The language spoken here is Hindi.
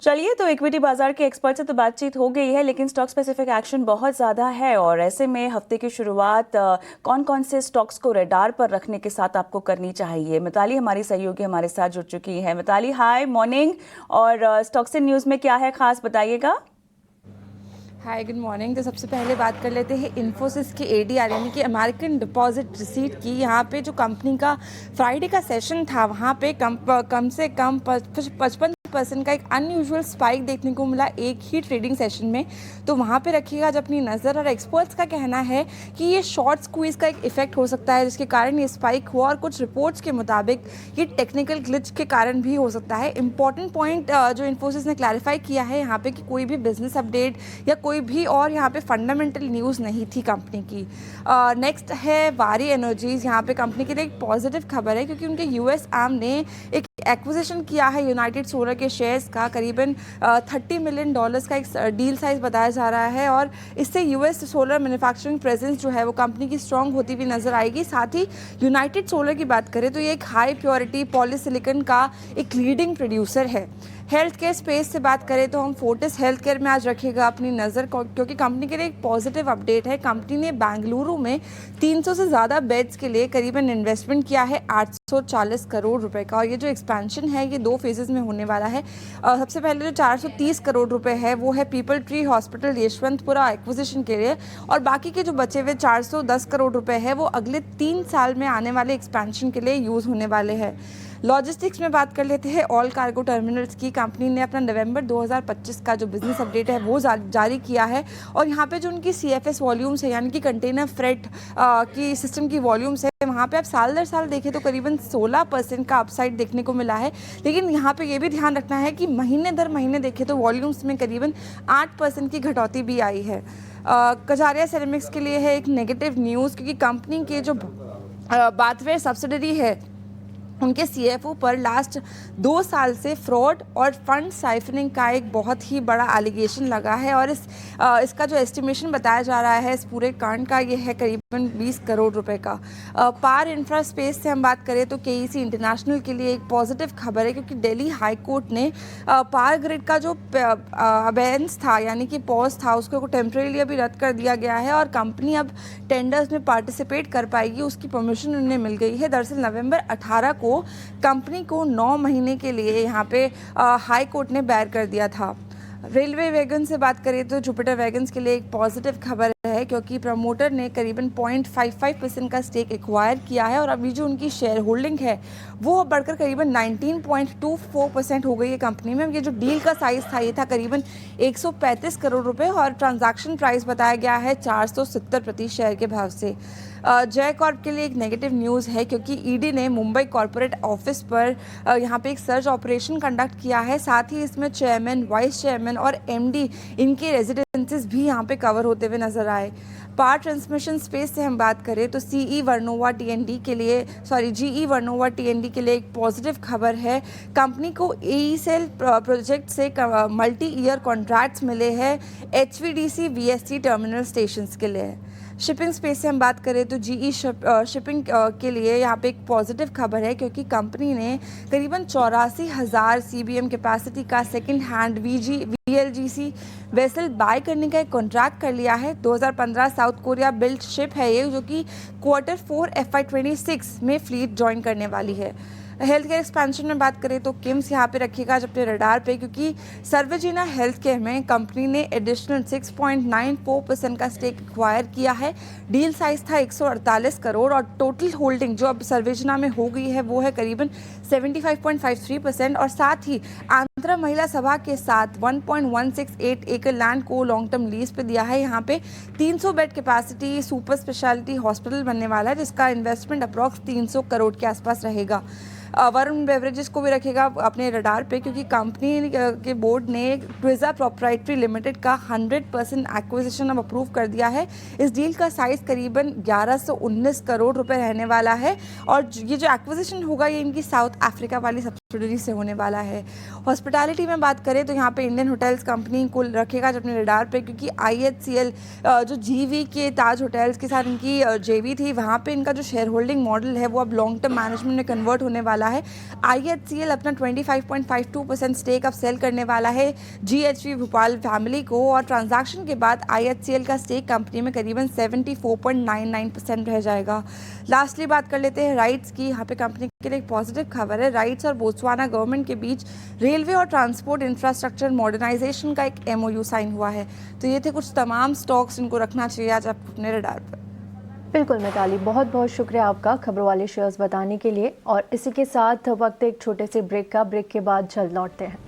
चलिए, तो इक्विटी बाजार के एक्सपर्ट से तो बातचीत हो गई है, लेकिन स्टॉक स्पेसिफिक एक्शन बहुत ज़्यादा है और ऐसे में हफ्ते की शुरुआत कौन कौन से स्टॉक्स को रडार पर रखने के साथ आपको करनी चाहिए। मिताली हमारी सहयोगी हमारे साथ जुड़ चुकी है। Mitali, hi morning. और स्टॉक्स इन न्यूज़ में क्या है खास, बताइएगा। Hi, good morning. तो सबसे पहले बात कर लेते हैं इन्फोसिस की एडीआर यानी कि अमेरिकन डिपॉजिट रिसीट की। यहाँ पे जो कंपनी का फ्राइडे का सेशन था, वहाँ पे कम से कम 55% का एक अनयूजुअल स्पाइक देखने को मिला एक ही ट्रेडिंग सेशन में। तो वहाँ पे रखिएगा आज अपनी नज़र। और एक्सपर्ट्स का कहना है कि ये शॉर्ट स्क्वीज का एक इफेक्ट हो सकता है, जिसके कारण ये स्पाइक हुआ, और कुछ रिपोर्ट्स के मुताबिक ये टेक्निकल ग्लिच के कारण भी हो सकता है। इंपॉर्टेंट पॉइंट जो इन्फोसिस ने क्लैरिफाई किया है यहाँ पे कि कोई भी बिजनेस अपडेट या कोई भी और यहाँ पे फंडामेंटल न्यूज़ नहीं थी कंपनी की। नेक्स्ट है वारी एनर्जीज। यहाँ पे कंपनी के लिए एक पॉजिटिव खबर है, क्योंकि उनके यूएस आर्म ने एक एक्विजिशन किया है यूनाइटेड सोलर के शेयर्स का। करीबन $30 मिलियन का एक डील साइज बताया जा रहा है, और इससे यूएस सोलर मैन्युफैक्चरिंग प्रेजेंस जो है वो कंपनी की स्ट्रांग होती हुई नजर आएगी। साथ ही यूनाइटेड सोलर की बात करें तो ये एक हाई प्योरिटी पॉलीसिलिकॉन का एक लीडिंग प्रोड्यूसर है। हेल्थ केयर स्पेस से बात करें तो हम फोर्टिस हेल्थ केयर में आज रखिएगा अपनी नज़र, क्योंकि कंपनी के लिए एक पॉजिटिव अपडेट है। कंपनी ने बेंगलुरु में 300 से ज़्यादा बेड्स के लिए करीबन इन्वेस्टमेंट किया है 840 करोड़ रुपए का। और ये जो एक्सपेंशन है ये 2 फेजेस में होने वाला है। सबसे पहले जो 430 करोड़ रुपए है वो है people tree hospital Yeshwantpura acquisition के लिए, और बाकी के जो बचे हुए 410 करोड़ रुपए है वो अगले 3 साल में आने वाले एक्सपेंशन के लिए यूज़ होने वाले हैं। लॉजिस्टिक्स में बात कर लेते हैं ऑल कार्गो टर्मिनल्स की। कंपनी ने अपना नवंबर 2025 का जो बिजनेस अपडेट है वो जारी किया है, और यहाँ पे जो उनकी CFS वॉल्यूम्स है यानी कि कंटेनर फ्रेट की सिस्टम की वॉल्यूम्स है, वहाँ पे आप साल दर साल देखें तो करीबन 16% का अपसाइड देखने को मिला है। लेकिन यहाँ पे ये भी ध्यान रखना है कि महीने दर महीने देखें तो वॉल्यूम्स में करीबन 8% की घटौती भी आई है। कजारिया सेरेमिक्स के लिए है एक नेगेटिव न्यूज़, क्योंकि कंपनी के जो बाथवेयर सब्सिडरी है उनके CFO पर लास्ट 2 साल से फ्रॉड और फंड साइफनिंग का एक बहुत ही बड़ा एलिगेशन लगा है, और इसका जो एस्टिमेशन बताया जा रहा है इस पूरे कांड का ये है करीबन 20 करोड़ रुपए का। पार इंफ्रा स्पेस से हम बात करें तो KEC इंटरनेशनल के लिए एक पॉजिटिव खबर है, क्योंकि दिल्ली हाई कोर्ट ने पार ग्रिड का जो अबेंस था यानी कि पॉज था उसको टेम्परेली अभी रद्द कर दिया गया है, और कंपनी अब टेंडर्स में पार्टिसिपेट कर पाएगी, उसकी परमिशन उन्हें मिल गई है। दरअसल नवंबर 18 को कंपनी को 9 महीने के लिए यहाँ पे हाई कोर्ट ने बैर कर दिया था। रेलवे वैगन से बात करें तो जुपिटर वैगन्स के लिए एक पॉजिटिव खबर है, क्योंकि प्रमोटर ने करीबन 0.55% का स्टेक एक्वायर किया है, और अभी जो उनकी शेयर होल्डिंग है वो बढ़कर करीबन 19.24% हो गई है कंपनी में। ये जो डील का साइज था ये था करीबन 135 करोड़ रुपए, और ट्रांजैक्शन प्राइस बताया गया है 470 प्रति शेयर के भाव से। जय कॉर्प के लिए एक नेगेटिव न्यूज़ है, क्योंकि ईडी ने मुंबई कॉर्पोरेट ऑफिस पर यहाँ पे एक सर्च ऑपरेशन कंडक्ट किया है। साथ ही इसमें चेयरमैन, वाइस चेयरमैन और MD इनके रेजिडेंसेस भी यहाँ पे कवर होते हुए नजर आए। पावर ट्रांसमिशन स्पेस से हम बात करें तो GE वर्नोवा TND के लिए एक पॉजिटिव खबर है। कंपनी को AECL प्रोजेक्ट से मल्टी ईयर कॉन्ट्रैक्ट्स मिले हैं HVDC VSC टर्मिनल स्टेशंस के लिए। शिपिंग स्पेस से हम बात करें तो GE शिपिंग के लिए यहाँ पे एक पॉजिटिव खबर है, क्योंकि कंपनी ने करीबन 84,000 CBM कैपेसिटी का second hand VLGC vessel buy करने का एक कॉन्ट्रैक्ट कर लिया है। 2015 साउथ कोरिया बिल्ट शिप है ये, जो कि Q4 FY26 में फ्लीट ज्वाइन करने वाली है। हेल्थ केयर एक्सपेंशन में बात करें तो किम्स यहाँ पे रखिएगा आज अपने रडार पे, क्योंकि सर्वजीना हेल्थ केयर में कंपनी ने एडिशनल 6.94% का स्टेक एक्वायर किया है। डील साइज था 148 करोड़, और टोटल होल्डिंग जो अब सर्वजीना में हो गई है वो है करीबन 75.53%। और साथ ही आंध्रा महिला सभा के साथ 1.168 एकड़ लैंड को लॉन्ग टर्म लीज पे दिया है। यहाँ पे 300 bed capacity super speciality hospital बनने वाला है, जिसका इन्वेस्टमेंट अप्रॉक्स 300 करोड़ के आसपास रहेगा। वरुण बेवरेजेस को भी रखेगा अपने रडार पे, क्योंकि कंपनी के बोर्ड ने ट्विजा प्रोप्राइटरी लिमिटेड का 100% एक्विजिशन अब अप्रूव कर दिया है। इस डील का साइज करीबन 1119 करोड़ रुपए रहने वाला है, और ये जो एक्विजिशन होगा ये इनकी साउथ अफ्रीका वाली सबसे सब्सिडरी से होने वाला है। हॉस्पिटैलिटी में बात करें तो यहाँ पे इंडियन होटल्स कंपनी को रखेगा अपने रडार पे, क्योंकि IHCL जो GV के ताज होटल्स के साथ इनकी JV थी, वहाँ पे इनका जो शेयर होल्डिंग मॉडल है वो अब लॉन्ग टर्म मैनेजमेंट में कन्वर्ट होने वाला है। IHCL अपना 25.52% स्टेक अब सेल करने वाला है GHV भोपाल फैमिली को, और ट्रांजैक्शन के बाद IHCL का स्टेक कंपनी में करीबन 74.99% रह जाएगा। लास्टली बात कर लेते हैं राइट्स की। यहाँ पे कंपनी के लिए एक पॉजिटिव खबर है। राइट्स और बोत्सवाना गवर्नमेंट के बीच रेलवे और ट्रांसपोर्ट इंफ्रास्ट्रक्चर मॉडर्नाइजेशन का एक MOU साइन हुआ है। तो ये थे कुछ तमाम स्टॉक्स जिनको रखना चाहिए आज आप अपने रडार पर। बिल्कुल मिताली, बहुत बहुत शुक्रिया आपका खबरों वाले शेयर्स बताने के लिए। और इसी के साथ वक्त एक छोटे से ब्रेक का। ब्रेक के बाद जल्द लौटते हैं।